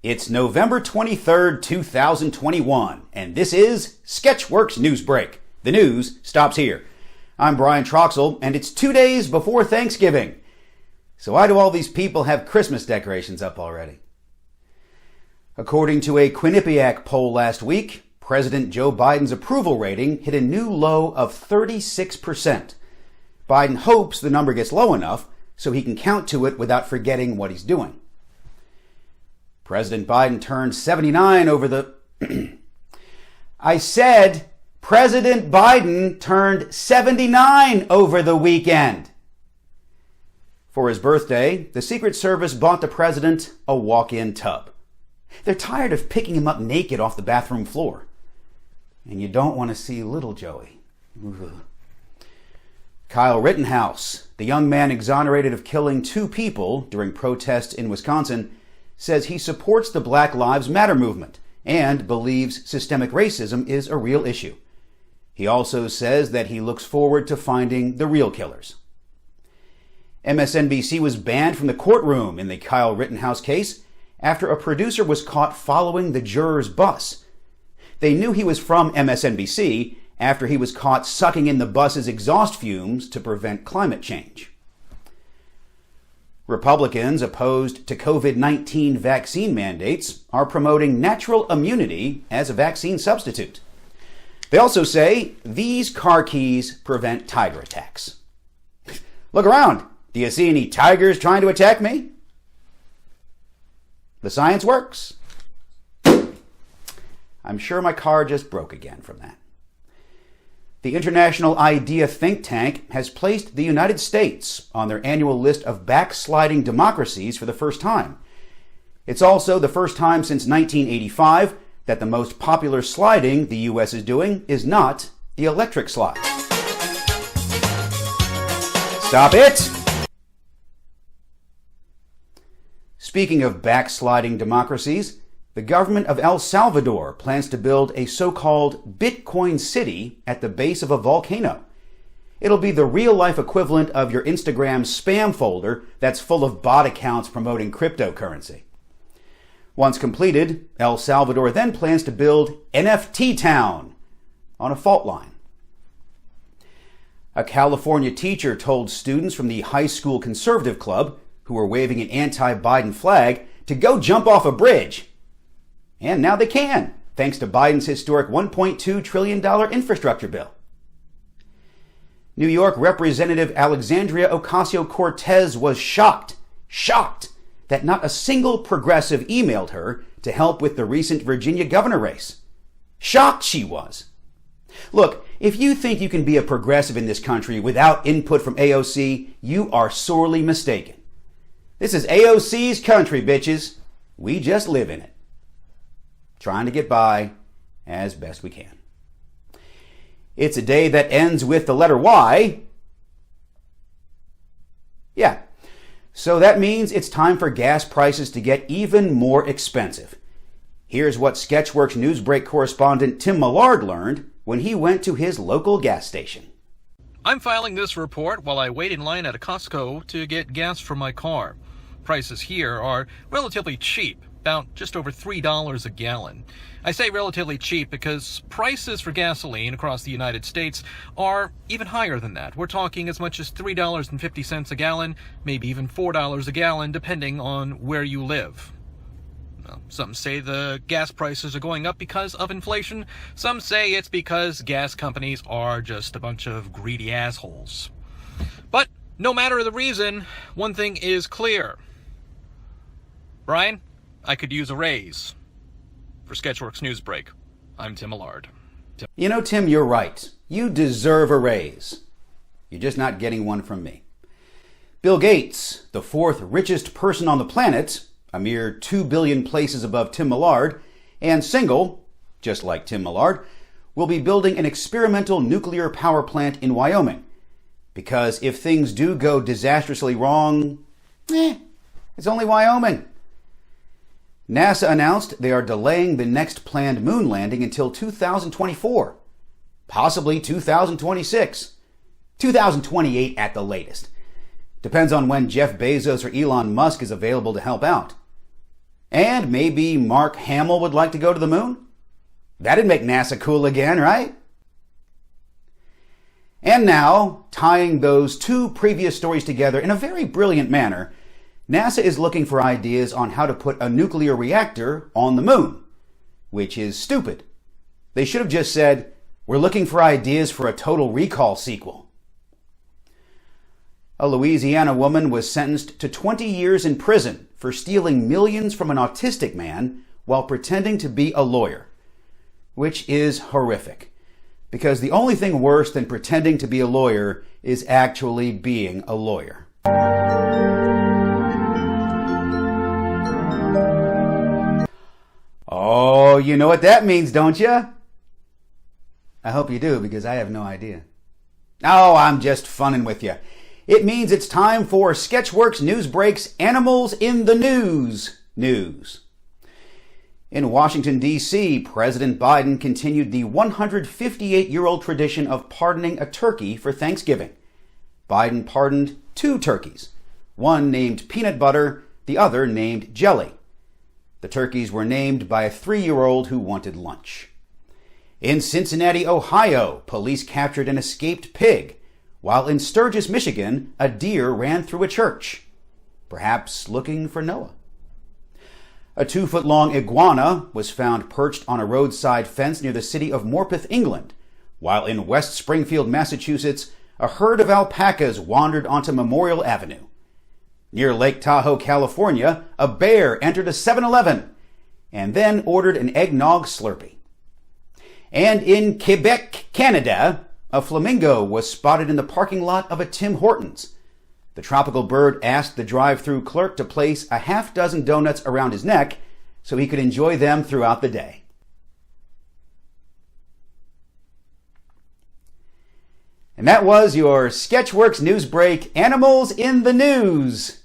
It's November 23rd, 2021, and this is Sketchworks NewsBrake. The news stops here. I'm Brian Troxell, and it's 2 days before Thanksgiving. So why do all these people have Christmas decorations up already? According to a Quinnipiac poll last week, President Joe Biden's approval rating hit a new low of 36%. Biden hopes the number gets low enough so he can count to it without forgetting what he's doing. President Biden turned 79 over the... I said President Biden turned 79 over the weekend. For his birthday, the Secret Service bought the president a walk-in tub. They're tired of picking him up naked off the bathroom floor. And you don't want to see little Joey. Ugh. Kyle Rittenhouse, the young man exonerated of killing 2 people during protests in Wisconsin, says he supports the Black Lives Matter movement and believes systemic racism is a real issue. He also says that he looks forward to finding the real killers. MSNBC was banned from the courtroom in the Kyle Rittenhouse case after a producer was caught following the juror's bus. They knew he was from MSNBC after he was caught sucking in the bus's exhaust fumes to prevent climate change. Republicans opposed to COVID-19 vaccine mandates are promoting natural immunity as a vaccine substitute. They also say these car keys prevent tiger attacks. Look around. Do you see any tigers trying to attack me? The science works. I'm sure my car just broke again from that. The International Idea think tank has placed the United States on their annual list of backsliding democracies for the first time. It's also the first time since 1985 that the most popular sliding the U.S. is doing is not the electric slide. Stop it! Speaking of backsliding democracies, the government of El Salvador plans to build a so-called Bitcoin city at the base of a volcano. It'll be the real-life equivalent of your Instagram spam folder that's full of bot accounts promoting cryptocurrency. Once completed, El Salvador then plans to build NFT Town on a fault line. A California teacher told students from the high school conservative club who were waving an anti-Biden flag to go jump off a bridge. And now they can, thanks to Biden's historic $1.2 trillion infrastructure bill. New York Representative Alexandria Ocasio-Cortez was shocked that not a single progressive emailed her to help with the recent Virginia governor race. Shocked she was. Look, if you think you can be a progressive in this country without input from AOC, you are sorely mistaken. This is AOC's country, bitches. We just live in it. Trying to get by as best we can. It's a day that ends with the letter Y. Yeah. So that means it's time for gas prices to get even more expensive. Here's what Sketchworks NewsBrake correspondent Tim Millard learned when he went to his local gas station. I'm filing this report while I wait in line at a Costco to get gas for my car. Prices here are relatively cheap. About just over $3 a gallon. I say relatively cheap because prices for gasoline across the United States are even higher than that. We're talking as much as $3.50 a gallon, maybe even $4 a gallon, depending on where you live. Well, some say the gas prices are going up because of inflation. Some say it's because gas companies are just a bunch of greedy assholes. But no matter the reason, one thing is clear. Brian? I could use a raise. For Sketchworks NewsBrake, I'm Tim Millard. You know, Tim, you're right. You deserve a raise. You're just not getting one from me. Bill Gates, the 4th richest person on the planet, a mere 2 billion places above Tim Millard, and single, just like Tim Millard, will be building an experimental nuclear power plant in Wyoming. Because if things do go disastrously wrong, it's only Wyoming. NASA announced they are delaying the next planned moon landing until 2024, possibly 2026, 2028 at the latest. Depends on when Jeff Bezos or Elon Musk is available to help out. And maybe Mark Hamill would like to go to the moon? That'd make NASA cool again, right? And now, tying those two previous stories together in a very brilliant manner, NASA is looking for ideas on how to put a nuclear reactor on the moon, which is stupid. They should have just said, we're looking for ideas for a Total Recall sequel. A Louisiana woman was sentenced to 20 years in prison for stealing millions from an autistic man while pretending to be a lawyer, which is horrific, because the only thing worse than pretending to be a lawyer is actually being a lawyer. Oh, you know what that means, don't you? I hope you do, because I have no idea. Oh, I'm just funning with you. It means it's time for Sketchworks NewsBrake's Animals in the News. In Washington, D.C., President Biden continued the 158-year-old tradition of pardoning a turkey for Thanksgiving. Biden pardoned 2 turkeys, one named Peanut Butter, the other named Jelly. The turkeys were named by a 3-year-old who wanted lunch. In Cincinnati, Ohio, police captured an escaped pig, while in Sturgis, Michigan, a deer ran through a church, perhaps looking for Noah. A 2-foot-long iguana was found perched on a roadside fence near the city of Morpeth, England, while in West Springfield, Massachusetts, a herd of alpacas wandered onto Memorial Avenue. Near Lake Tahoe, California, a bear entered a 7-Eleven and then ordered an eggnog Slurpee. And in Quebec, Canada, a flamingo was spotted in the parking lot of a Tim Hortons. The tropical bird asked the drive-thru clerk to place a half-dozen donuts around his neck so he could enjoy them throughout the day. And that was your Sketchworks NewsBrake Animals in the News.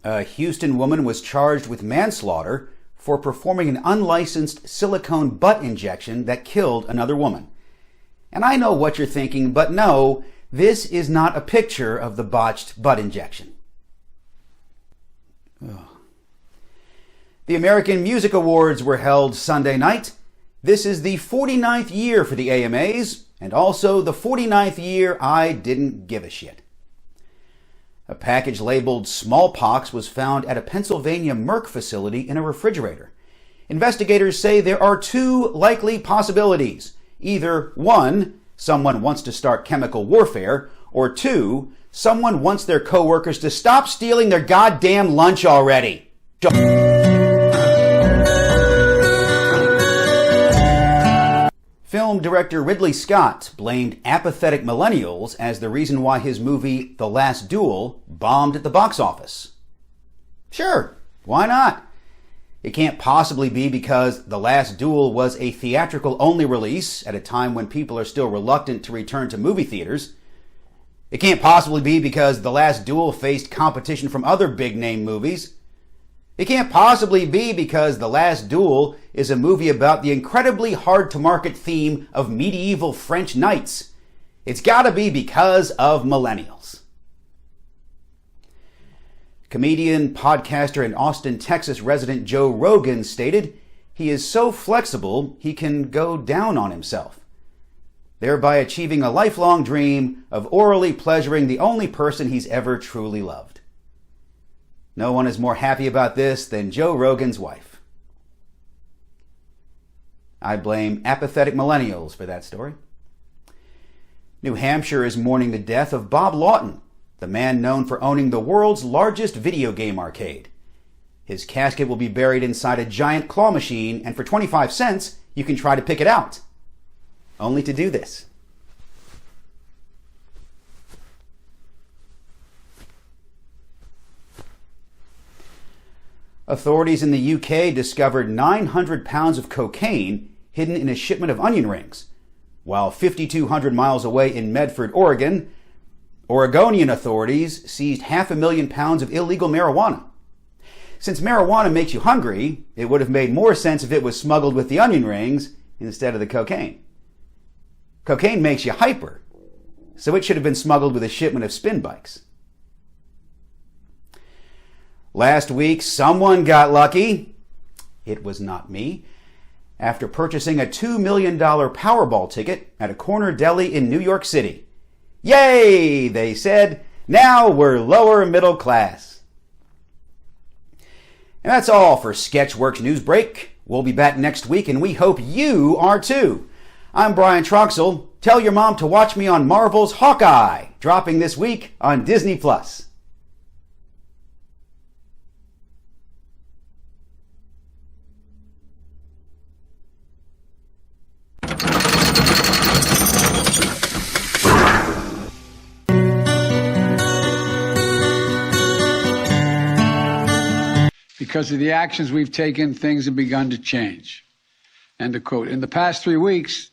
A Houston woman was charged with manslaughter for performing an unlicensed silicone butt injection that killed another woman. And I know what you're thinking, but no, this is not a picture of the botched butt injection. Ugh. The American Music Awards were held Sunday night. This is the 49th year for the AMAs, and also the 49th year I didn't give a shit. A package labeled smallpox was found at a Pennsylvania Merck facility in a refrigerator. Investigators say there are 2 likely possibilities. Either 1, someone wants to start chemical warfare, or 2, someone wants their coworkers to stop stealing their goddamn lunch already. Film director Ridley Scott blamed apathetic millennials as the reason why his movie The Last Duel bombed at the box office. Sure, why not? It can't possibly be because The Last Duel was a theatrical-only release at a time when people are still reluctant to return to movie theaters. It can't possibly be because The Last Duel faced competition from other big-name movies. It can't possibly be because The Last Duel is a movie about the incredibly hard-to-market theme of medieval French knights. It's gotta be because of millennials. Comedian, podcaster, and Austin, Texas resident Joe Rogan stated he is so flexible he can go down on himself, thereby achieving a lifelong dream of orally pleasuring the only person he's ever truly loved. No one is more happy about this than Joe Rogan's wife. I blame apathetic millennials for that story. New Hampshire is mourning the death of Bob Lawton, the man known for owning the world's largest video game arcade. His casket will be buried inside a giant claw machine, and for 25 cents, you can try to pick it out. Only to do this. Authorities in the UK discovered 900 pounds of cocaine hidden in a shipment of onion rings, while 5,200 miles away in Medford, Oregon, Oregonian authorities seized 500,000 pounds of illegal marijuana. Since marijuana makes you hungry, it would have made more sense if it was smuggled with the onion rings instead of the cocaine. Cocaine makes you hyper, so it should have been smuggled with a shipment of spin bikes. Last week, someone got lucky. It was not me. After purchasing a $2 million Powerball ticket at a corner deli in New York City. Yay, they said. Now we're lower middle class. And that's all for Sketchworks NewsBrake. We'll be back next week, and we hope you are too. I'm Brian Troxel. Tell your mom to watch me on Marvel's Hawkeye, dropping this week on Disney+. Because of the actions we've taken, things have begun to change. End of quote. In the past 3 weeks,